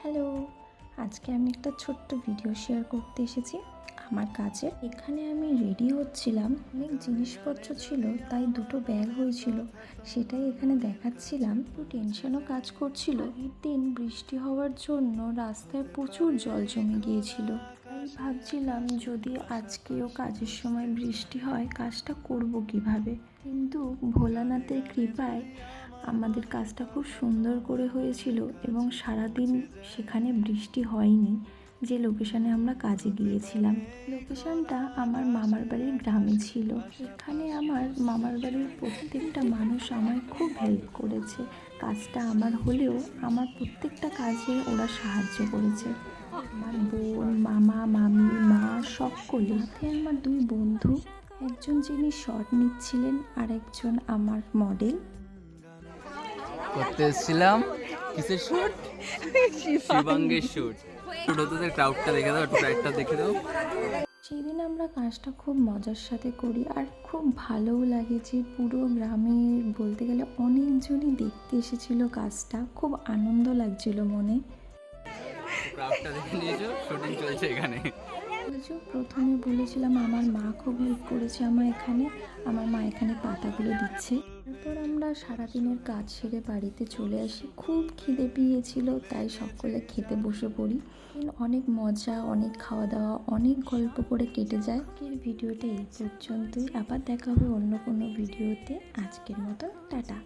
Hello, আজকে আমি একটা ছোট্ট ভিডিও শেয়ার করতে এসেছি আমার কাজের। এখানে আমি রেডি হচ্ছিলাম, অনেক জিনিসপত্র ছিল তাই দুটো ব্যাগ হয়েছিল, সেটাই এখানে দেখাচ্ছিলাম। একটু টেনশনও কাজ করছিল। আগের দিন বৃষ্টি হওয়ার জন্য রাস্তায় প্রচুর জল জমে গিয়েছিল। তাই ভাবছিলাম যদি আজকেও কাজের সময় বৃষ্টি হয় কাজটা করব কিভাবে। কিন্তু ভোলানাথের কৃপায় আমাদের কাজটা খুব সুন্দর করে হয়েছিল এবং সারাদিন সেখানে বৃষ্টি হয়নি। যে লোকেশনে আমরা কাজে গিয়েছিলাম, লোকেশনটা আমার মামার বাড়ির গ্রামে ছিল। এখানে আমার মামার বাড়ির প্রত্যেকটা মানুষ আমায় খুব হেল্প করেছে। কাজটা আমার হলেও আমার প্রত্যেকটা কাজে ওরা সাহায্য করেছে। আমার বোন, মামা, মামি, মা সকলে। আমার দুই বন্ধু, একজন যিনি শর্ট নিচ্ছিলেন আর একজন আমার মডেল। করতে এসেছিলাম কিসের শুট? শিবাঙ্গের শুট। ছোটদের ক্রাউডটা দেখে দাও, একটু ক্রাউডটা দেখে দাও। সেই দিন আমরা কাজটা খুব মজার সাথে করি আর খুব ভালোও লাগে যে পুরো গ্রামে বলতে গেলে অনেকজনই দেখতে এসেছিল কাজটা। খুব আনন্দ লাগছিল মনে। ক্রাউডটা দেখে নিয়েছো, শুটিং চলছে এখানে। প্রথমে বলেছিলাম আমার মা খুব হেল্প করেছে আমার এখানে। আমার মা এখানে পাতাগুলো দিচ্ছে। তারপর আমরা সারাদিনের কাজ সেরে বাড়িতে চলে আসি। খুব খিদে পেয়েছিল তাই সকলে খেতে বসে পড়ি। অনেক মজা, অনেক খাওয়া দাওয়া, অনেক গল্প করে কেটে যায়। আজকের ভিডিওটা এই পর্যন্তই। আবার দেখা হবে অন্য কোনো ভিডিওতে। আজকের মতো টাটা।